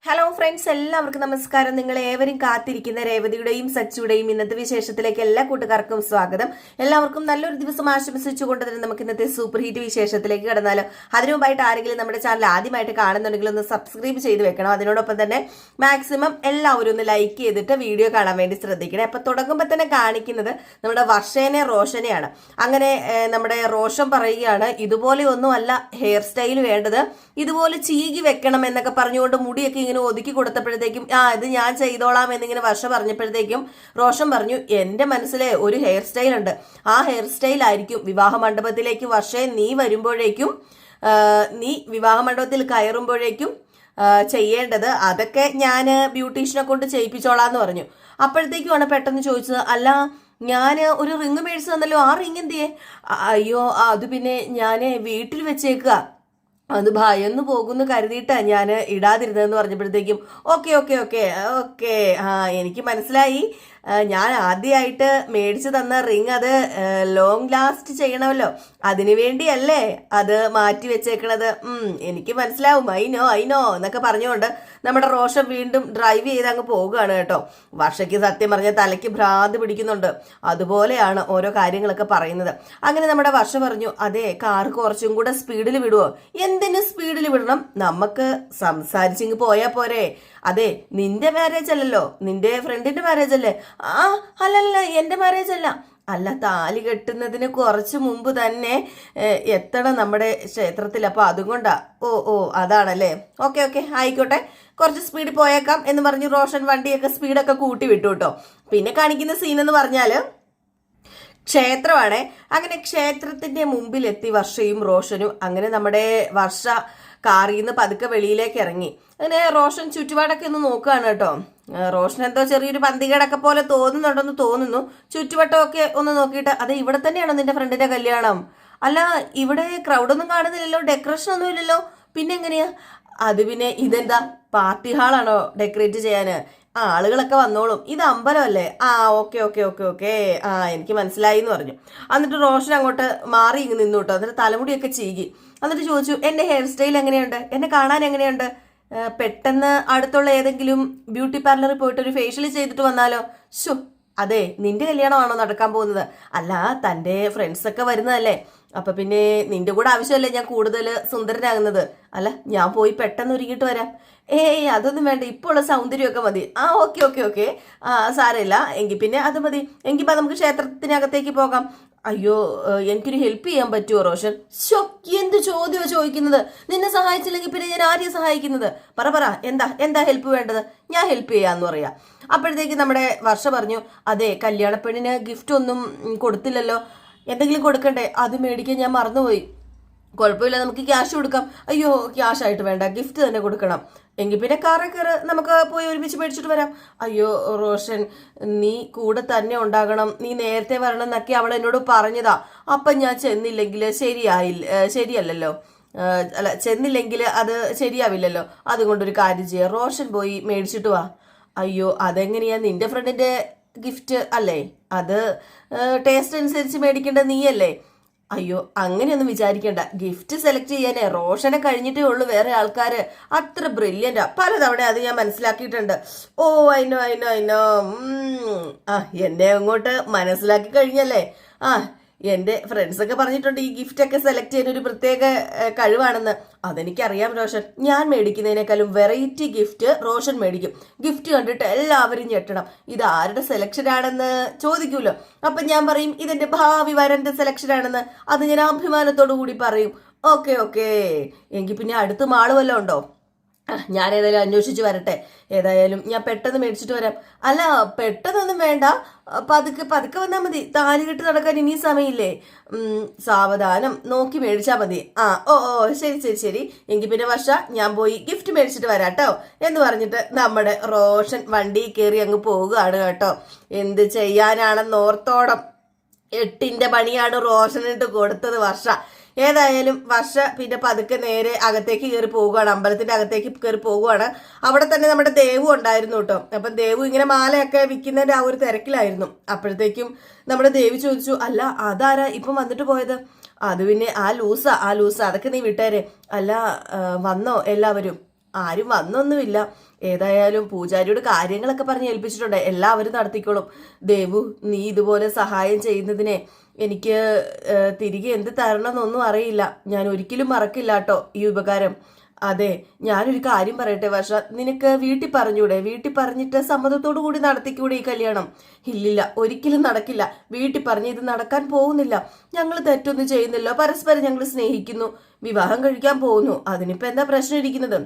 Hello friends, എല്ലാവർക്കും നമസ്കാരം. നിങ്ങൾ ഏവരും കാത്തിരിക്കുന്ന രേവതിയുടെയും സച്ചുയുടെയും ഇന്നത്തെ വിശേഷത്തിലേക്ക് എല്ലാ കൂട്ടുകാർക്കും സ്വാഗതം. എല്ലാവർക്കും നല്ലൊരു ദിവസം ആശംസിച്ചുകൊണ്ട് തന്നെ നമുക്ക് ഇന്നത്തെ സൂപ്പർ ഹിറ്റ് വിശേഷത്തിലേക്ക് കടന്നാലോ. അതിനു മുമ്പായിട്ട് ആരെങ്കിലും നമ്മുടെ ചാനൽ ആദ്യമായിട്ട് കാണുന്നുണ്ടെങ്കിൽ ഒന്ന് സബ്സ്ക്രൈബ് ചെയ്ത് വെക്കണം. അതിനോടൊപ്പം തന്നെ മാക്സിമം എല്ലാവരും ഒന്ന് ലൈക്ക് ചെയ്തിട്ട് വീഡിയോ കാണാൻ വേണ്ടി ശ്രദ്ധിക്കണം. അപ്പൊ തുടങ്ങുമ്പോൾ തന്നെ കാണിക്കുന്നത് നമ്മുടെ വർഷേനെ റോഷനെയാണ്. അങ്ങനെ നമ്മുടെ റോഷൻ പറയുകയാണ്, ഇതുപോലെ ഒന്നും അല്ല ഹെയർ സ്റ്റൈൽ വേണ്ടത്, ഇതുപോലെ ചീകി വെക്കണം എന്നൊക്കെ പറഞ്ഞുകൊണ്ട് മുടിയൊക്കെ ഇങ്ങനെ ഒതുക്കി കൊടുത്തപ്പോഴത്തേക്കും ഇത് ഞാൻ ചെയ്തോളാം എന്നിങ്ങനെ വർഷ പറഞ്ഞപ്പോഴത്തേക്കും റോഷൻ പറഞ്ഞു, എന്റെ മനസ്സിലെ ഒരു ഹെയർ സ്റ്റൈൽ ഉണ്ട്, ആ ഹെയർ സ്റ്റൈൽ ആയിരിക്കും വിവാഹ മണ്ഡപത്തിലേക്ക് വർഷേ നീ വരുമ്പോഴേക്കും, നീ വിവാഹ മണ്ഡപത്തിൽ കയറുമ്പോഴേക്കും ചെയ്യേണ്ടത്. അതൊക്കെ ഞാൻ ബ്യൂട്ടീഷ്യനെ കൊണ്ട് ചെയ്യിപ്പിച്ചോളാന്ന് പറഞ്ഞു. അപ്പോഴത്തേക്കുമാണ് പെട്ടെന്ന് ചോദിച്ചത്, അല്ല ഞാൻ ഒരു റിങ് മേടിച്ചു തന്നല്ലോ, ആ റിങ് എന്തിയേ? അയ്യോ അത് പിന്നെ ഞാൻ വീട്ടിൽ വെച്ചേക്കുക, അത് ഭയന്ന് പോകുന്നു കരുതിയിട്ടാ ഞാൻ ഇടാതിരുന്നതെന്ന് പറഞ്ഞപ്പോഴത്തേക്കും ഓക്കെ ഓക്കെ ഓക്കെ ഓക്കെ എനിക്ക് മനസ്സിലായി, ഞാൻ ആദ്യമായിട്ട് മേടിച്ചു തന്ന റിങ് അത് ലോങ് ലാസ്റ്റ് ചെയ്യണമല്ലോ, അതിനു വേണ്ടിയല്ലേ അത് മാറ്റി വെച്ചേക്കണത്. എനിക്ക് മനസ്സിലാവും, ഐനോ എന്നൊക്കെ പറഞ്ഞുകൊണ്ട് നമ്മുടെ റോഷൻ വീണ്ടും ഡ്രൈവ് ചെയ്ത് അങ്ങ് പോകുകയാണ് കേട്ടോ. വർഷയ്ക്ക് സത്യം പറഞ്ഞ തലയ്ക്ക് ഭ്രാന്ത് പിടിക്കുന്നുണ്ട്. അതുപോലെയാണ് ഓരോ കാര്യങ്ങളൊക്കെ പറയുന്നത്. അങ്ങനെ നമ്മുടെ വർഷ പറഞ്ഞു, അതെ കാർ കുറച്ചും കൂടെ സ്പീഡിൽ വിടുവോ? എന്തിനു സ്പീഡിൽ വിടണം, നമുക്ക് സംസാരിച്ചിങ്ങ് പോയാ പോരെ. അതെ നിന്റെ മാരേജ് അല്ലല്ലോ, നിന്റെ ഫ്രണ്ടിന്റെ മാരേജ് അല്ലേ? അല്ലല്ല എന്റെ മാരേജ് അല്ല. അല്ല താലി കെട്ടുന്നതിന് കുറച്ച് മുമ്പ് തന്നെ എത്തണം നമ്മുടെ ക്ഷേത്രത്തിൽ, അപ്പൊ അതുകൊണ്ടാ. ഓ അതാണല്ലേ, ഓക്കെ ഓക്കെ ആയിക്കോട്ടെ, കുറച്ച് സ്പീഡിൽ പോയേക്കാം എന്ന് പറഞ്ഞ് റോഷൻ വണ്ടിയൊക്കെ സ്പീഡൊക്കെ കൂട്ടി വിട്ടു കേട്ടോ. പിന്നെ കാണിക്കുന്ന സീൻ എന്ന് പറഞ്ഞാല് ക്ഷേത്രമാണ്. അങ്ങനെ ക്ഷേത്രത്തിന്റെ മുമ്പിൽ എത്തി വർഷയും റോഷനും. അങ്ങനെ നമ്മുടെ വർഷ കാറിൽ നിന്ന് പതുക്കെ വെളിയിലേക്ക് ഇറങ്ങി. അങ്ങനെ റോഷൻ ചുറ്റുപാടൊക്കെ ഒന്ന് നോക്കുകയാണ് കേട്ടോ. റോഷൻ എന്തോ ചെറിയൊരു പന്തികേടൊക്കെ പോലെ തോന്നുന്നുണ്ടെന്ന് തോന്നുന്നു. ചുറ്റുവട്ടമൊക്കെ ഒന്ന് നോക്കിയിട്ട്, അതെ ഇവിടെ തന്നെയാണോ നിന്റെ ഫ്രണ്ടിന്റെ കല്യാണം? അല്ല ഇവിടെ ക്രൗഡൊന്നും കാണുന്നില്ലല്ലോ, ഡെക്കറേഷൻ ഒന്നും ഇല്ലല്ലോ, പിന്നെ എങ്ങനെയാ? അത് പിന്നെ ഇതെന്താ പാർട്ടി ഹാളാണോ ഡെക്കറേറ്റ് ചെയ്യാന്? ആളുകളൊക്കെ വന്നോളും, ഇത് അമ്പലമല്ലേ? ഓക്കെ ഓക്കെ ഓക്കെ ഓക്കെ എനിക്ക് മനസ്സിലായി എന്ന് പറഞ്ഞു. എന്നിട്ട് റോഷൻ അങ്ങോട്ട് മാറി ഇങ്ങ് നിന്നു കേട്ടോ. എന്നിട്ട് തലമുടിയൊക്കെ ചീകി. എന്നിട്ട് ചോദിച്ചു, എന്റെ ഹെയർ സ്റ്റൈൽ എങ്ങനെയുണ്ട്, എന്നെ കാണാൻ എങ്ങനെയുണ്ട്? പെട്ടെന്ന് അടുത്തുള്ള ഏതെങ്കിലും ബ്യൂട്ടി പാർലറിൽ പോയിട്ട് ഒരു ഫേഷ്യൽ ചെയ്തിട്ട് വന്നാലോ? ശോ അതെ നിന്റെ കല്യാണമാണോ നടക്കാൻ പോകുന്നത്? അല്ല തൻ്റെ ഫ്രണ്ട്സൊക്കെ വരുന്നതല്ലേ, അപ്പൊ പിന്നെ നിന്റെ കൂടെ ആവശ്യമല്ലേ ഞാൻ കൂടുതൽ സുന്ദരനാകുന്നത്? അല്ല ഞാൻ പോയി പെട്ടെന്ന് ഒരുങ്ങിട്ട് വരാം. അതൊന്നും വേണ്ട, ഇപ്പോൾ ഉള്ള സൗന്ദര്യമൊക്കെ മതി. ഓക്കെ ഓക്കെ ഓക്കെ സാരമില്ല, എങ്കിൽ പിന്നെ അത് മതി. എങ്കിൽ നമുക്ക് ക്ഷേത്രത്തിനകത്തേക്ക് പോകാം. അയ്യോ എനിക്കൊരു ഹെൽപ്പ് ചെയ്യാൻ പറ്റുമോ റോഷൻ? എന്ത് ചോദ്യമോ ചോദിക്കുന്നത്? നിന്നെ സഹായിച്ചില്ലെങ്കിൽ പിന്നെ ഞാൻ ആരെയും സഹായിക്കുന്നത്? പറ എന്താ ഹെൽപ്പ് വേണ്ടത്? ഞാൻ ഹെൽപ്പ് ചെയ്യാന്ന് പറയാ. അപ്പോഴത്തേക്ക് നമ്മുടെ വർഷ പറഞ്ഞു, അതെ കല്യാണപ്പെണ്ണിന് ഗിഫ്റ്റ് ഒന്നും കൊടുത്തില്ലല്ലോ, എന്തെങ്കിലും കൊടുക്കണ്ടേ? അത് മേടിക്കാൻ ഞാൻ മറന്നുപോയി. കുഴപ്പമില്ല, നമുക്ക് ക്യാഷ് കൊടുക്കാം. അയ്യോ ക്യാഷ് ആയിട്ട് വേണ്ട, ഗിഫ്റ്റ് തന്നെ കൊടുക്കണം. എങ്കിൽ പിന്നെ കാറേ കയറ്, നമുക്ക് പോയി ഒരുമിച്ച് മേടിച്ചിട്ട് വരാം. അയ്യോ റോഷൻ നീ കൂടെ തന്നെ ഉണ്ടാകണം, നീ നേരത്തെ വരണം എന്നൊക്കെ അവൾ എന്നോട് പറഞ്ഞതാ. അപ്പം ഞാൻ ചെന്നില്ലെങ്കിൽ ശരിയല്ലല്ലോ, അല്ല ചെന്നില്ലെങ്കിൽ അത് ശരിയാവില്ലല്ലോ. അതുകൊണ്ടൊരു കാര്യം ചെയ്യാം, റോഷൻ പോയി മേടിച്ചിട്ട് വാ. അയ്യോ അതെങ്ങനെയാ, നിന്റെ ഫ്രണ്ടിന്റെ ഗിഫ്റ്റ് അല്ലേ, അത് ടേസ്റ്റ് അനുസരിച്ച് മേടിക്കേണ്ടത് നീയല്ലേ? അയ്യോ അങ്ങനെയൊന്നും വിചാരിക്കേണ്ട, ഗിഫ്റ്റ് സെലക്ട് ചെയ്യാനേ റോഷനെ കഴിഞ്ഞിട്ടേ ഉള്ളൂ വേറെ ആൾക്കാര്, അത്ര ബ്രില്യൻ്റാ. പലതവണ അത് ഞാൻ മനസ്സിലാക്കിയിട്ടുണ്ട്. അയിനോ എന്നെ അങ്ങോട്ട് മനസ്സിലാക്കി കഴിഞ്ഞല്ലേ? എൻ്റെ ഫ്രണ്ട്സൊക്കെ പറഞ്ഞിട്ടുണ്ട് ഈ ഗിഫ്റ്റ് ഒക്കെ സെലക്ട് ചെയ്യാൻ ഒരു പ്രത്യേക കഴിവാണെന്ന്. അതെനിക്കറിയാം റോഷൻ, ഞാൻ മേടിക്കുന്നതിനേക്കാളും വെറൈറ്റി ഗിഫ്റ്റ് റോഷൻ മേടിക്കും. ഗിഫ്റ്റ് കണ്ടിട്ട് എല്ലാവരും ഞെട്ടണം, ഇത് ആരുടെ സെലക്ഷൻ ആണെന്ന് ചോദിക്കൂലോ. അപ്പം ഞാൻ പറയും ഇതെന്റെ ഭാവി വരന്റെ സെലക്ഷൻ ആണെന്ന്. അത് ഞാൻ അഭിമാനത്തോടു കൂടി പറയും. ഓക്കെ ഓക്കെ എങ്കിൽ പിന്നെ അടുത്ത് മാള് വല്ലതും ഉണ്ടോ? ഞാൻ ഏതായാലും അന്വേഷിച്ച് വരട്ടെ, ഏതായാലും ഞാൻ പെട്ടെന്ന് മേടിച്ചിട്ട് വരാം. അല്ല പെട്ടെന്നൊന്നും വേണ്ട, പതുക്കെ വന്നാൽ മതി, താലി കെട്ട് നടക്കാൻ ഇനി സമയമില്ലേ? സാവധാനം നോക്കി മേടിച്ചാൽ മതി. ഓ ശരി എങ്കിൽ പിന്നെ വർഷ ഞാൻ പോയി ഗിഫ്റ്റ് മേടിച്ചിട്ട് വരാട്ടോ എന്ന് പറഞ്ഞിട്ട് നമ്മുടെ റോഷൻ വണ്ടി കയറി അങ്ങ് പോവുകയാണ് കേട്ടോ. എന്ത് ചെയ്യാനാണെന്ന് ഓർത്തോളം 8ന്റെ പണിയാണ് റോഷനിട്ട് കൊടുത്തത് വർഷ. ഏതായാലും വർഷ പിന്നെ പതുക്കെ നേരെ അകത്തേക്ക് കയറി പോവുകയാണ്, അമ്പലത്തിന്റെ അകത്തേക്ക് കയറി പോവുകയാണ്. അവിടെ തന്നെ നമ്മുടെ ദേവു ഉണ്ടായിരുന്നു കേട്ടോ. അപ്പൊ ദേവു ഇങ്ങനെ മാലയൊക്കെ വിൽക്കുന്നതിന്റെ ആ ഒരു തിരക്കിലായിരുന്നു. അപ്പോഴത്തേക്കും നമ്മുടെ ദേവി ചോദിച്ചു, അല്ല അതാരാ ഇപ്പം വന്നിട്ട് പോയത്? അത് പിന്നെ ആ ലൂസ അതൊക്കെ നീ വിട്ടേരെ. അല്ല വന്നോ എല്ലാവരും? ആരും വന്നൊന്നുമില്ല. ഏതായാലും പൂജാരിയോട് കാര്യങ്ങളൊക്കെ പറഞ്ഞ് ഏൽപ്പിച്ചിട്ടുണ്ട്, എല്ലാവരും നടത്തിക്കോളും. ദേവു, നീ ഇതുപോലെ സഹായം ചെയ്യുന്നതിനെ എനിക്ക് തിരികെ എന്ത് തരണമെന്നൊന്നും അറിയില്ല. ഞാൻ ഒരിക്കലും മറക്കില്ല കേട്ടോ ഈ ഉപകാരം. അതെ, ഞാനൊരു കാര്യം പറയട്ടെ വർഷ, നിനക്ക് വീട്ടിൽ പറഞ്ഞൂടെ? വീട്ടിൽ പറഞ്ഞിട്ട് സമ്മതത്തോടു കൂടി നടത്തിക്കൂടെ ഈ കല്യാണം? ഇല്ലില്ല, ഒരിക്കലും നടക്കില്ല. വീട്ടിൽ പറഞ്ഞ് ഇത് നടക്കാൻ പോകുന്നില്ല. ഞങ്ങൾ തെറ്റൊന്നും ചെയ്യുന്നില്ല, പരസ്പരം ഞങ്ങൾ സ്നേഹിക്കുന്നു, വിവാഹം കഴിക്കാൻ പോകുന്നു. അതിനിപ്പോ എന്താ പ്രശ്നം ഇരിക്കുന്നത്?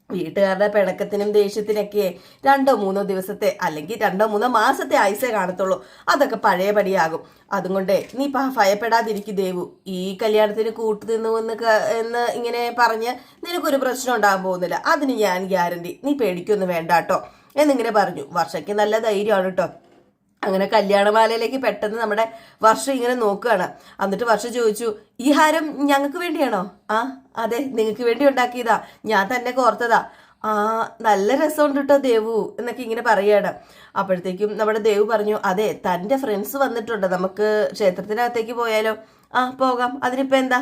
വീട്ടുകാരുടെ പിണക്കത്തിനും ദേഷ്യത്തിനൊക്കെ 2-3 ദിവസത്തെ അല്ലെങ്കിൽ 2-3 മാസത്തെ ആയുസേ കാണത്തുള്ളൂ. അതൊക്കെ പഴയപടിയാകും. അതുകൊണ്ട് നീ ഭയപ്പെടാതിരിക്കും ദേവു. ഈ കല്യാണത്തിന് കൂട്ടുനിന്നു എന്ന് ഇങ്ങനെ പറഞ്ഞ് നിനക്കൊരു പ്രശ്നം ഉണ്ടാകാൻ പോകുന്നില്ല. അതിന് ഞാൻ ഗ്യാരണ്ടി. നീ പേടിക്കൊന്നും വേണ്ട കേട്ടോ എന്നിങ്ങനെ പറഞ്ഞു. വർഷയ്ക്ക് നല്ല ധൈര്യമാണ് കേട്ടോ. അങ്ങനെ കല്യാണമാലയിലേക്ക് പെട്ടെന്ന് നമ്മുടെ വർഷ ഇങ്ങനെ നോക്കുകയാണ്. എന്നിട്ട് വർഷ ചോദിച്ചു, ഈ ഹാരം ഞങ്ങൾക്ക് വേണ്ടിയാണോ? ആ അതെ, നിങ്ങൾക്ക് വേണ്ടി ഉണ്ടാക്കിയതാ, ഞാൻ തന്നെ കോർത്തതാ. ആ നല്ല രസമുണ്ട് കേട്ടോ ദേവു എന്നൊക്കെ ഇങ്ങനെ പറയാണ്. അപ്പോഴത്തേക്കും നമ്മുടെ ദേവു പറഞ്ഞു, അതെ തൻ്റെ ഫ്രണ്ട്സ് വന്നിട്ടുണ്ട്, നമുക്ക് ക്ഷേത്രത്തിനകത്തേക്ക് പോയാലോ? ആ പോകാം, അതിനിപ്പോ എന്താ?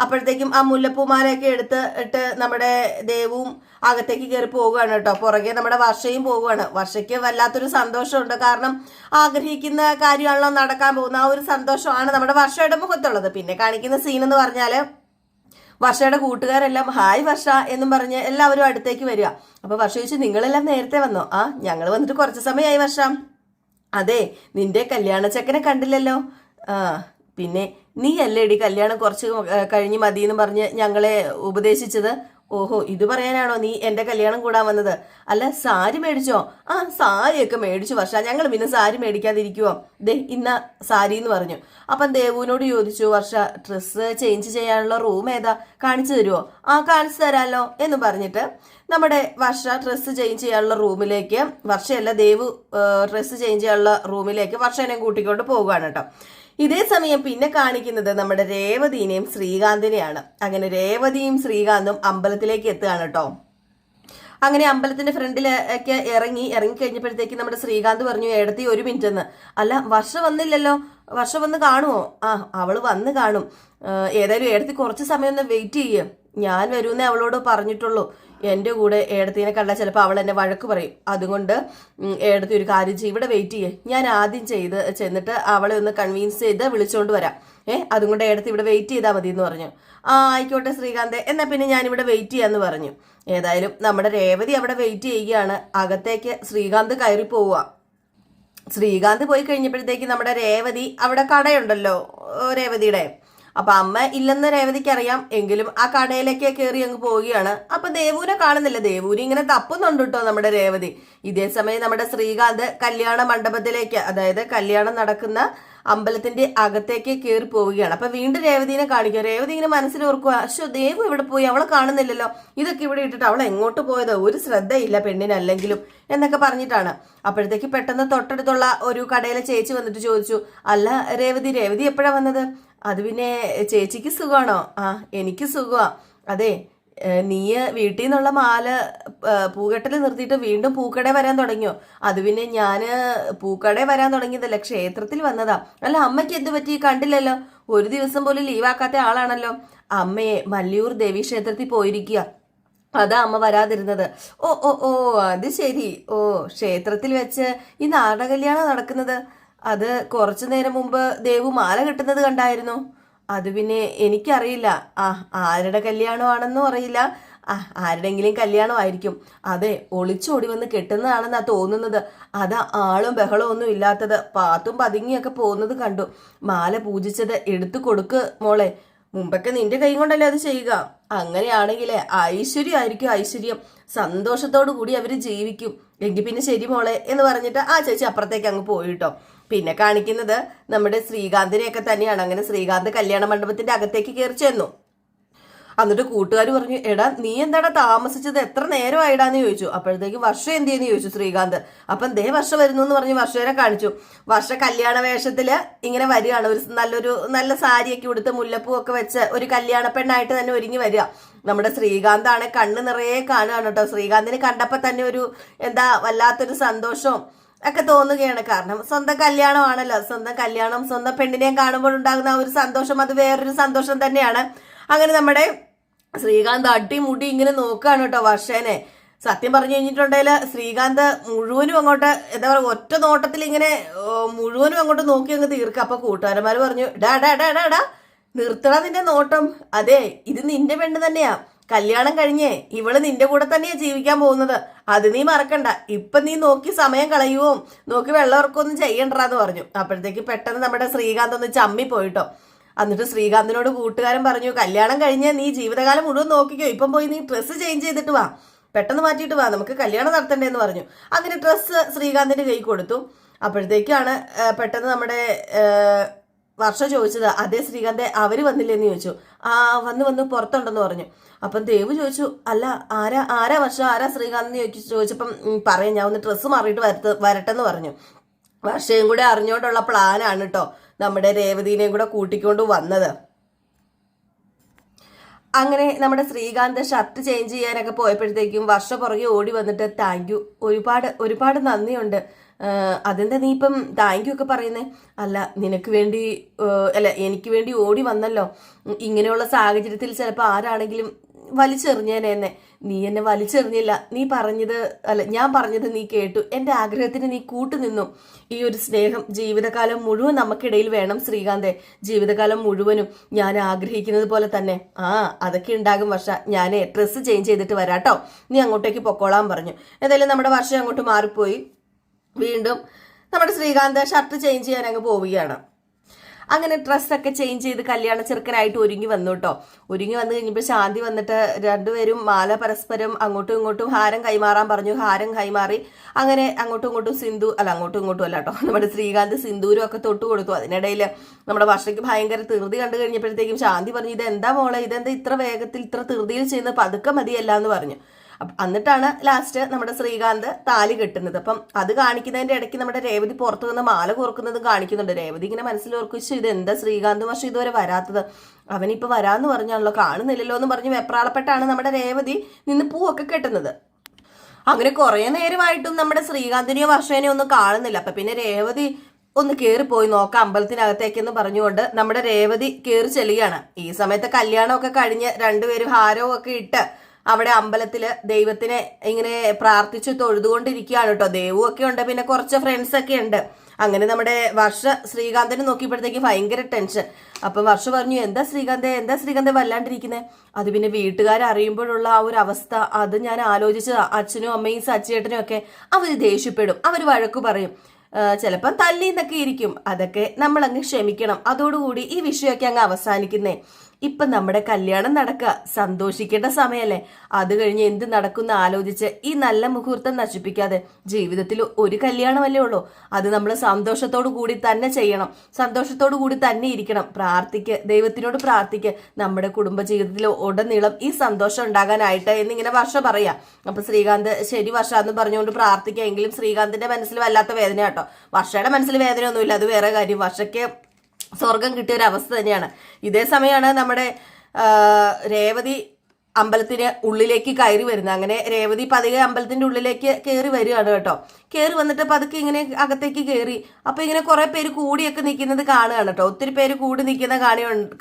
അപ്പോഴത്തേക്കും ആ മുല്ലപ്പൂമാലയൊക്കെ എടുത്തിട്ട് നമ്മുടെ ദേവും അകത്തേക്ക് കയറി പോവുകയാണ് കേട്ടോ. പുറകെ നമ്മുടെ വർഷയും പോവുകയാണ്. വർഷയ്ക്ക് വല്ലാത്തൊരു സന്തോഷമുണ്ട്. കാരണം ആഗ്രഹിക്കുന്ന കാര്യമാണല്ലോ നടക്കാൻ പോകുന്ന. ആ ഒരു സന്തോഷമാണ് നമ്മുടെ വർഷയുടെ മുഖത്തുള്ളത്. പിന്നെ കാണിക്കുന്ന സീൻ എന്ന് പറഞ്ഞാൽ വർഷയുടെ കൂട്ടുകാരെല്ലാം ഹായ് വർഷ എന്നും പറഞ്ഞ് എല്ലാവരും അടുത്തേക്ക് വരിക. അപ്പൊ വർഷ ചോദിച്ചു, നിങ്ങളെല്ലാം നേരത്തെ വന്നോ? ആ ഞങ്ങൾ വന്നിട്ട് കുറച്ച് സമയമായി വർഷ. അതെ, നിന്റെ കല്യാണ ചെക്കനെ കണ്ടില്ലല്ലോ. ആ പിന്നെ നീ അല്ലേടി കല്യാണം കുറച്ച് കഴിഞ്ഞ് മതി എന്ന് പറഞ്ഞ് ഞങ്ങളെ ഉപദേശിച്ചത്? ഓഹോ, ഇത് പറയാനാണോ നീ എന്റെ കല്യാണം കൂടാൻ വന്നത്? അല്ല സാരി മേടിച്ചോ? ആ സാരിയൊക്കെ മേടിച്ചു വർഷ, ഞങ്ങൾ പിന്നെ സാരി മേടിക്കാതിരിക്കുവോ? ദേ ഇന്ന സാരി എന്ന് പറഞ്ഞു. അപ്പം ദേവുവിനോട് ചോദിച്ചു വർഷ, ഡ്രസ്സ് ചേഞ്ച് ചെയ്യാനുള്ള റൂം ഏതാ, കാണിച്ചു തരുമോ? ആ കാണിച്ചു തരാമല്ലോ എന്ന് പറഞ്ഞിട്ട് നമ്മുടെ വർഷ ഡ്രസ്സ് ചേഞ്ച് ചെയ്യാനുള്ള റൂമിലേക്ക്, വർഷയല്ല ദേവു ഡ്രസ്സ് ചേഞ്ച് ചെയ്യാനുള്ള റൂമിലേക്ക് വർഷനെ കൂട്ടിക്കൊണ്ട് പോകുകയാണ് കേട്ടോ. ഇതേ സമയം പിന്നെ കാണിക്കുന്നത് നമ്മുടെ രേവതിനെയും ശ്രീകാന്തിനെയാണ്. അങ്ങനെ രേവതിയും ശ്രീകാന്തും അമ്പലത്തിലേക്ക് എത്തുകയാണ് കേട്ടോ. അങ്ങനെ അമ്പലത്തിന്റെ ഫ്രണ്ടിലൊക്കെ ഇറങ്ങിക്കഴിഞ്ഞപ്പോഴത്തേക്ക് നമ്മുടെ ശ്രീകാന്ത് പറഞ്ഞു, ഏടത്തി 1 മിനിറ്റ് എന്ന്. അല്ല വർഷ വന്നില്ലല്ലോ, വർഷ വന്ന് കാണുമോ? ആ അവള് വന്ന് കാണും. ഏതായാലും ഏടത്തി കുറച്ച് സമയം ഒന്ന് വെയിറ്റ് ചെയ്യും, ഞാൻ വരുമെന്നേ അവളോട് പറഞ്ഞിട്ടുള്ളൂ. എൻ്റെ കൂടെ ഏടത്തിനെ കണ്ടാൽ ചിലപ്പോൾ അവൾ എന്നെ വഴക്ക് പറയും. അതുകൊണ്ട് ഏടത്തി ഒരു കാര്യം ചെയ്യും, ഇവിടെ വെയിറ്റ് ചെയ്യേ, ഞാൻ ആദ്യം ചെന്നിട്ട് അവളെ ഒന്ന് കൺവിൻസ് ചെയ്ത് വിളിച്ചുകൊണ്ട് വരാം. അതുകൊണ്ട് ഏടത്തി ഇവിടെ വെയിറ്റ് ചെയ്താൽ മതി എന്ന് പറഞ്ഞു. ആ ആയിക്കോട്ടെ ശ്രീകാന്ത്, എന്നാൽ പിന്നെ ഞാനിവിടെ വെയിറ്റ് ചെയ്യാന്ന് പറഞ്ഞു. ഏതായാലും നമ്മുടെ രേവതി അവിടെ വെയിറ്റ് ചെയ്യുകയാണ്. അകത്തേക്ക് ശ്രീകാന്ത് കയറി പോവുക. ശ്രീകാന്ത് പോയി കഴിഞ്ഞപ്പോഴത്തേക്ക് നമ്മുടെ രേവതി, അവിടെ കടയുണ്ടല്ലോ രേവതിയുടെ, അപ്പൊ അമ്മ ഇല്ലെന്ന് രേവതിക്ക് അറിയാം. എങ്കിലും ആ കടയിലേക്ക് കയറി അങ്ങ് പോവുകയാണ്. അപ്പൊ ദേവൂനെ കാണുന്നില്ല. ദേവൂനെ ഇങ്ങനെ തപ്പുന്നുണ്ട് കേട്ടോ നമ്മുടെ രേവതി. ഇതേ സമയം നമ്മുടെ ശ്രീകാന്ത് കല്യാണ മണ്ഡപത്തിലേക്ക്, അതായത് കല്യാണം നടക്കുന്ന അമ്പലത്തിന്റെ അകത്തേക്ക് കയറി പോവുകയാണ്. അപ്പൊ വീണ്ടും രേവതിനെ കാണിക്കുക. രേവതി ഇങ്ങനെ മനസ്സിൽ ഓർക്കുക, അശ്വ ദേവു ഇവിടെ പോയി, അവളെ കാണുന്നില്ലല്ലോ, ഇതൊക്കെ ഇവിടെ ഇട്ടിട്ട് അവൾ എങ്ങോട്ട് പോയത്, ഒരു ശ്രദ്ധയില്ല പെണ്ണിനല്ലെങ്കിലും എന്നൊക്കെ പറഞ്ഞിട്ടാണ്. അപ്പോഴത്തേക്ക് പെട്ടെന്ന് തൊട്ടടുത്തുള്ള ഒരു കടയിലെ ചേച്ചി വന്നിട്ട് ചോദിച്ചു, അല്ല രേവതി എപ്പോഴാ വന്നത്? അത് പിന്നെ ചേച്ചിക്ക് സുഖമാണോ? ആ എനിക്ക് സുഖമാ. അതെ, നീ വീട്ടിൽ നിന്നുള്ള മാല പൂക്കെട്ടിൽ നിർത്തിയിട്ട് വീണ്ടും പൂക്കട വരാൻ തുടങ്ങിയോ? അത് പിന്നെ ഞാൻ പൂക്കട വരാൻ തുടങ്ങിയതല്ല, ക്ഷേത്രത്തിൽ വന്നതാ. അല്ല അമ്മയ്ക്ക് എന്ത് പറ്റി, കണ്ടില്ലല്ലോ, ഒരു ദിവസം പോലും ലീവാക്കാത്ത ആളാണല്ലോ. അമ്മയെ മല്ലിയൂർ ദേവീ ക്ഷേത്രത്തിൽ പോയിരിക്കുക, അതാ അമ്മ വരാതിരുന്നത്. ഓ ഓ ഓ അത് ശരി. ഓ ക്ഷേത്രത്തിൽ വെച്ച് ഈ നാടക കല്യാണം നടക്കുന്നത്? അത് കുറച്ചു നേരം മുമ്പ് ദേവു മാല കെട്ടുന്നത് കണ്ടായിരുന്നു. അത് പിന്നെ എനിക്കറിയില്ല. ആരുടെ കല്യാണമാണെന്നും അറിയില്ല. ആരുടെങ്കിലും കല്യാണമായിരിക്കും. അതെ, ഒളിച്ചോടി വന്ന് കെട്ടുന്നതാണെന്നാ തോന്നുന്നത്. അതാ ആളും ബഹളവും ഒന്നും ഇല്ലാത്തത്. പാത്തും പതുങ്ങിയൊക്കെ പോകുന്നത് കണ്ടു. മാല പൂജിച്ചത് എടുത്തു കൊടുക്ക് മോളെ. മുമ്പൊക്കെ നിന്റെ കൈ കൊണ്ടല്ലേ അത് ചെയ്യുക. അങ്ങനെയാണെങ്കിലേ ഐശ്വര്യമായിരിക്കും, ഐശ്വര്യം. സന്തോഷത്തോടു കൂടി അവര് ജീവിക്കും. എങ്കിൽ പിന്നെ ശരി മോളെ എന്ന് പറഞ്ഞിട്ട് ആ ചേച്ചി അപ്പുറത്തേക്ക് അങ്ങ് പോയിട്ടോ. പിന്നെ കാണിക്കുന്നത് നമ്മുടെ ശ്രീകാന്തിനെയൊക്കെ തന്നെയാണ്. അങ്ങനെ ശ്രീകാന്ത് കല്യാണ മണ്ഡപത്തിന്റെ അകത്തേക്ക് കയറി ചെന്നു. എന്നിട്ട് കൂട്ടുകാർ പറഞ്ഞു, എടാ നീ എന്താടാ താമസിച്ചത്, എത്ര നേരമായിടാന്ന് ചോദിച്ചു. അപ്പോഴത്തേക്കും വർഷ എന്തെന്ന് ചോദിച്ചു ശ്രീകാന്ത്. അപ്പം ദേ വർഷ വരുന്നു എന്ന് പറഞ്ഞ് വർഷേനെ കാണിച്ചു. വർഷ കല്യാണ വേഷത്തില് ഇങ്ങനെ വരികയാണ്. നല്ല സാരിയൊക്കെ ഉടുത്ത് മുല്ലപ്പൂ ഒക്കെ വെച്ച് ഒരു കല്യാണ പെണ്ണായിട്ട് തന്നെ ഒരുങ്ങി വരിക. നമ്മുടെ ശ്രീകാന്താണ് കണ്ണ് നിറയെ കാണുകയാണ് കേട്ടോ. ശ്രീകാന്തിന് കണ്ടപ്പോ തന്നെ ഒരു വല്ലാത്തൊരു സന്തോഷവും ഒക്കെ തോന്നുകയാണ്. കാരണം സ്വന്തം കല്യാണമാണല്ലോ, സ്വന്തം കല്യാണം, സ്വന്തം പെണ്ണിനെയും കാണുമ്പോൾ ഉണ്ടാകുന്ന ഒരു സന്തോഷം അത് വേറൊരു സന്തോഷം തന്നെയാണ്. അങ്ങനെ നമ്മുടെ ശ്രീകാന്ത് അടിമുടി ഇങ്ങനെ നോക്കുകയാണ് കേട്ടോ വർഷേനെ. സത്യം പറഞ്ഞു കഴിഞ്ഞിട്ടുണ്ടെങ്കിൽ ശ്രീകാന്ത് മുഴുവനും അങ്ങോട്ട് എന്താ പറയുക ഒറ്റ നോട്ടത്തിൽ ഇങ്ങനെ മുഴുവനും അങ്ങോട്ട് നോക്കി അങ്ങ് തീർക്കുക. അപ്പൊ കൂട്ടുകാരന്മാർ പറഞ്ഞു, ഡാ ഡാ ഡാ ഡാ ഡാ നിർത്തണ നിന്റെ നോട്ടം. അതെ, ഇത് നിന്റെ പെണ്ണ് തന്നെയാ. കല്യാണം കഴിഞ്ഞേ ഇവള് നിന്റെ കൂടെ തന്നെയാ ജീവിക്കാൻ പോകുന്നത്. അത് നീ മറക്കണ്ട. ഇപ്പൊ നീ നോക്കി സമയം കളയുവോ, നോക്കി വെള്ളം ഇറക്കൊന്നും ചെയ്യണ്ടെന്ന് പറഞ്ഞു. അപ്പോഴത്തേക്ക് പെട്ടെന്ന് നമ്മുടെ ശ്രീകാന്ത് ഒന്ന് ചമ്മി പോയിട്ടോ. എന്നിട്ട് ശ്രീകാന്തിനോട് കൂട്ടുകാരൻ പറഞ്ഞു, കല്യാണം കഴിഞ്ഞ് നീ ജീവിതകാലം മുഴുവൻ നോക്കിക്കോ, ഇപ്പം പോയി നീ ഡ്രസ്സ് ചേഞ്ച് ചെയ്തിട്ട് വാ, പെട്ടെന്ന് മാറ്റിയിട്ട് വാ, നമുക്ക് കല്യാണം നടത്തണ്ടേന്ന് പറഞ്ഞു. അങ്ങനെ ഡ്രസ്സ് ശ്രീകാന്തിന്റെ കൈ കൊടുത്തു. അപ്പോഴത്തേക്കാണ് പെട്ടെന്ന് നമ്മുടെ വർഷ ചോദിച്ചത്, അതേ ശ്രീകാന്തെ അവര് വന്നില്ലേന്ന് ചോദിച്ചു. വന്ന് പുറത്തുണ്ടെന്ന് പറഞ്ഞു. അപ്പം ദേവ് ചോദിച്ചു, അല്ല ആരാ വർഷ, ആരാ ശ്രീകാന്ത് ചോദിച്ചപ്പം പറയാം, ഞാൻ ഒന്ന് ഡ്രസ്സ് മാറിയിട്ട് വരട്ടെന്ന് പറഞ്ഞു. വർഷയും കൂടെ അറിഞ്ഞോണ്ടുള്ള പ്ലാനാണ് കേട്ടോ നമ്മുടെ രേവതിനെയും കൂടെ കൂട്ടിക്കൊണ്ട് വന്നത്. അങ്ങനെ നമ്മുടെ ശ്രീകാന്ത് ഷർട്ട് ചേഞ്ച് ചെയ്യാനൊക്കെ പോയപ്പോഴത്തേക്കും വർഷ പുറകെ ഓടി വന്നിട്ട് താങ്ക് യു, ഒരുപാട് നന്ദിയുണ്ട്. അതെന്താ നീ ഇപ്പം താങ്ക് യു ഒക്കെ പറയുന്നേ? അല്ല, നിനക്ക് വേണ്ടി അല്ല എനിക്ക് വേണ്ടി ഓടി വന്നല്ലോ. ഇങ്ങനെയുള്ള സാഹചര്യത്തിൽ ചിലപ്പോൾ ആരാണെങ്കിലും വലിച്ചെറിഞ്ഞേനെ. നീ എന്നെ വലിച്ചെറിഞ്ഞില്ല. ഞാൻ പറഞ്ഞത് നീ കേട്ടു. എൻ്റെ ആഗ്രഹത്തിന് നീ കൂട്ടുനിന്നു. ഈ ഒരു സ്നേഹം ജീവിതകാലം മുഴുവൻ നമുക്കിടയിൽ വേണം ശ്രീകാന്തെ. ജീവിതകാലം മുഴുവനും ഞാൻ ആഗ്രഹിക്കുന്നത് പോലെ തന്നെ. അതൊക്കെ ഉണ്ടാകും വർഷ. ഞാൻ ഡ്രസ്സ് ചേഞ്ച് ചെയ്തിട്ട് വരാട്ടോ, നീ അങ്ങോട്ടേക്ക് പൊക്കോളാൻ പറഞ്ഞു. ഏതായാലും നമ്മുടെ വർഷം അങ്ങോട്ട് മാറിപ്പോയി. വീണ്ടും നമ്മുടെ ശ്രീകാന്ത് ഷർട്ട് ചേഞ്ച് ചെയ്യാൻ അങ്ങ് പോവുകയാണ്. അങ്ങനെ ഡ്രസ്സൊക്കെ ചേഞ്ച് ചെയ്ത് കല്യാണ ചെറുക്കനായിട്ട് ഒരുങ്ങി വന്നു കേട്ടോ. ഒരുങ്ങി വന്നു കഴിഞ്ഞപ്പോൾ ശാന്തി വന്നിട്ട് രണ്ടുപേരും മാല പരസ്പരം അങ്ങോട്ടും ഇങ്ങോട്ടും ഹാരം കൈമാറാൻ പറഞ്ഞു. ഹാരം കൈമാറി. അങ്ങനെ അങ്ങോട്ടും ഇങ്ങോട്ടും അങ്ങോട്ടും ഇങ്ങോട്ടും അല്ല കേട്ടോ, നമ്മുടെ ശ്രീകാന്ത് സിന്ദൂരം ഒക്കെ തൊട്ട് കൊടുത്തു. അതിനിടയിൽ നമ്മുടെ വർഷയ്ക്ക് ഭയങ്കര ധൃതി കണ്ടു കഴിഞ്ഞപ്പോഴത്തേക്കും ശാന്തി പറഞ്ഞു, ഇതെന്താ മോളെ, ഇതെന്താ ഇത്ര വേഗത്തിൽ ഇത്ര ധൃതിയിൽ ചെയ്യുന്നത്, പതുക്കെ മതിയല്ല എന്ന് പറഞ്ഞു. എന്നിട്ടാണ് ലാസ്റ്റ് നമ്മുടെ ശ്രീകാന്ത് താലി കെട്ടുന്നത്. അപ്പം അത് കാണിക്കുന്നതിന്റെ ഇടയ്ക്ക് നമ്മുടെ രേവതി പുറത്തു നിന്ന് മാല കോർക്കുന്നതും കാണിക്കുന്നുണ്ട്. രേവതി ഇത് മനസ്സിലോർക്കിച്ചു, ഇത് എന്താ ശ്രീകാന്ത് വർഷം ഇതുവരെ വരാത്തത്, അവനിപ്പോ വരാന്ന് പറഞ്ഞാണല്ലോ, കാണുന്നില്ലല്ലോ എന്ന് പറഞ്ഞ് വെപ്രാളപ്പെട്ടാണ് നമ്മുടെ രേവതി നിന്ന് പൂവൊക്കെ കെട്ടുന്നത്. അങ്ങനെ കുറെ നേരമായിട്ടും നമ്മുടെ ശ്രീകാന്തിനെയോ വർഷേനെയോ ഒന്നും കാണുന്നില്ല. അപ്പൊ പിന്നെ രേവതി ഒന്ന് കയറിപ്പോയി നോക്കാം അമ്പലത്തിനകത്തേക്കെന്ന് പറഞ്ഞുകൊണ്ട് നമ്മുടെ രേവതി കയറി ചെല്ലുകയാണ്. ഈ സമയത്ത് കല്യാണമൊക്കെ കഴിഞ്ഞ് രണ്ടുപേരും ഹാരവും ഒക്കെ ഇട്ട് അവിടെ അമ്പലത്തില് ദൈവത്തിനെ ഇങ്ങനെ പ്രാർത്ഥിച്ചു തൊഴുതുകൊണ്ടിരിക്കുകയാണ് കേട്ടോ. ദേവും ഒക്കെ ഉണ്ട്, പിന്നെ കുറച്ച് ഫ്രണ്ട്സ് ഒക്കെ ഉണ്ട്. അങ്ങനെ നമ്മുടെ വർഷ ശ്രീകാന്തിനെ നോക്കിയപ്പോഴത്തേക്ക് ഭയങ്കര ടെൻഷൻ. അപ്പൊ വർഷ പറഞ്ഞു, എന്താ ശ്രീകാന്തെ വല്ലാണ്ടിരിക്കുന്നത്? അത് പിന്നെ വീട്ടുകാരറിയുമ്പോഴുള്ള ആ ഒരു അവസ്ഥ, അത് ഞാൻ ആലോചിച്ചതാ. അച്ഛനും അമ്മയും സച്ചിയേട്ടനും ഒക്കെ അവര് ദേഷ്യപ്പെടും, അവര് വഴക്കു പറയും, ചിലപ്പം തല്ലിന്നൊക്കെ ഇരിക്കും. അതൊക്കെ നമ്മൾ അങ്ങ് ക്ഷമിക്കണം. അതോടുകൂടി ഈ വിഷയമൊക്കെ അങ്ങ് അവസാനിക്കുന്നേ. ഇപ്പൊ നമ്മുടെ കല്യാണം നടക്കുക, സന്തോഷിക്കേണ്ട സമയല്ലേ. അത് കഴിഞ്ഞ് എന്ത് നടക്കുന്ന ആലോചിച്ച് ഈ നല്ല മുഹൂർത്തം നശിപ്പിക്കാതെ, ജീവിതത്തിൽ ഒരു കല്യാണമല്ലേ ഉള്ളൂ, അത് നമ്മൾ സന്തോഷത്തോടു കൂടി തന്നെ ചെയ്യണം, സന്തോഷത്തോടു കൂടി തന്നെ ഇരിക്കണം. ദൈവത്തിനോട് പ്രാർത്ഥിക്ക്, നമ്മുടെ കുടുംബ ജീവിതത്തിൽ ഉടനീളം ഈ സന്തോഷം ഉണ്ടാകാനായിട്ട് എന്നിങ്ങനെ വർഷ പറയാം. അപ്പൊ ശ്രീകാന്ത് ശരി വർഷ എന്ന് പറഞ്ഞുകൊണ്ട് പ്രാർത്ഥിക്കുക. എങ്കിലും ശ്രീകാന്തിന്റെ മനസ്സിൽ വല്ലാത്ത വേദന കേട്ടോ. വർഷയുടെ മനസ്സിൽ വേദനയൊന്നുമില്ല, അത് വേറെ കാര്യം. വർഷയ്ക്ക് സ്വർഗം കിട്ടിയ ഒരു അവസ്ഥ തന്നെയാണ്. ഇതേ സമയമാണ് നമ്മുടെ രേവതി അമ്പലത്തിന് ഉള്ളിലേക്ക് കയറി വരുന്നത്. അങ്ങനെ രേവതി പതിയെ അമ്പലത്തിന്റെ ഉള്ളിലേക്ക് കയറി വരികയാണ് കേട്ടോ. കയറി വന്നിട്ട് പതുക്കെ ഇങ്ങനെ അകത്തേക്ക് കയറി. അപ്പൊ ഇങ്ങനെ കുറെ പേര് കൂടിയൊക്കെ നിൽക്കുന്നത് കാണുകയാണ് കേട്ടോ. ഒത്തിരി പേര് കൂടി നിൽക്കുന്ന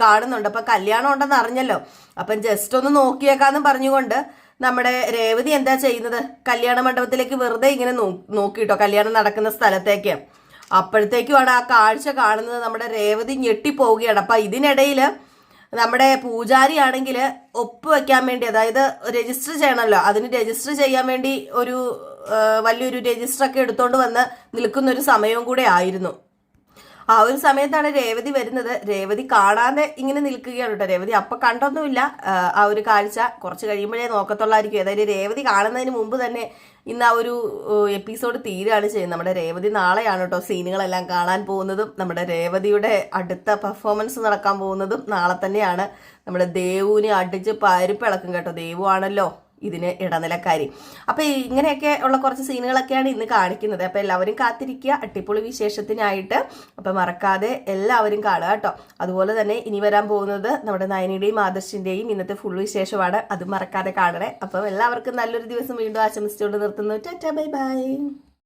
കാണുന്നുണ്ട്. അപ്പൊ കല്യാണം ഉണ്ടെന്ന് അറിഞ്ഞല്ലോ. അപ്പം ജസ്റ്റ് ഒന്ന് നോക്കിയേക്കാന്ന് പറഞ്ഞുകൊണ്ട് നമ്മുടെ രേവതി എന്താ ചെയ്യുന്നത്, കല്യാണ മണ്ഡപത്തിലേക്ക് വെറുതെ ഇങ്ങനെ നോക്കിട്ടോ, കല്യാണം നടക്കുന്ന സ്ഥലത്തേക്ക്. അപ്പോഴത്തേക്കുമാണ് ആ കാഴ്ച കാണുന്നത്. നമ്മുടെ രേവതി ഞെട്ടിപ്പോവുകയാണ്. അപ്പൊ ഇതിനിടയിൽ നമ്മുടെ പൂജാരി ആണെങ്കിൽ ഒപ്പ് വെക്കാൻ വേണ്ടി, അതായത് രജിസ്റ്റർ ചെയ്യണമല്ലോ, അതിന് രജിസ്റ്റർ ചെയ്യാൻ വേണ്ടി ഒരു വലിയൊരു രജിസ്റ്റർ ഒക്കെ എടുത്തോണ്ട് വന്ന് നിൽക്കുന്ന ഒരു സമയവും കൂടെ ആയിരുന്നു. ആ ഒരു സമയത്താണ് രേവതി വരുന്നത്. രേവതി കാണാതെ ഇങ്ങനെ നിൽക്കുകയാണ് കേട്ടോ. രേവതി അപ്പൊ കണ്ടൊന്നുമില്ല. ആ ഒരു കാഴ്ച കുറച്ച് കഴിയുമ്പോഴേ നോക്കത്തുള്ളായിരിക്കും. അതായത് രേവതി കാണുന്നതിന് മുമ്പ് തന്നെ ഇന്ന് ആ ഒരു എപ്പിസോഡ് തീരുകയാണ് ചെയ്യുന്നത്. നമ്മുടെ രേവതി നാളെയാണ് കേട്ടോ സീനുകളെല്ലാം കാണാൻ പോകുന്നതും നമ്മുടെ രേവതിയുടെ അടുത്ത പെർഫോമൻസ് നടക്കാൻ പോകുന്നതും നാളെ തന്നെയാണ്. നമ്മുടെ ദേവുവിനെ അടിച്ച് പരിപ്പിളക്കും കേട്ടോ. ദേവു ആണല്ലോ ഇതിന് ഇടനിലക്കാരി. അപ്പൊ ഇങ്ങനെയൊക്കെ ഉള്ള കുറച്ച് സീനുകളൊക്കെയാണ് ഇന്ന് കാണിക്കുന്നത്. അപ്പൊ എല്ലാവരും കാത്തിരിക്കുക അടിപൊളി വിശേഷത്തിനായിട്ട്. അപ്പൊ മറക്കാതെ എല്ലാവരും കാണുക കേട്ടോ. അതുപോലെ തന്നെ ഇനി വരാൻ പോകുന്നത് നമ്മുടെ നയനിയുടെയും ആദർശിന്റെയും ഇന്നത്തെ ഫുൾ വിശേഷമാണ്. അത് മറക്കാതെ കാണണേ. അപ്പം എല്ലാവർക്കും നല്ലൊരു ദിവസം വീണ്ടും ആശംസിച്ചുകൊണ്ട് നിർത്തുന്നു. Tata bye bye.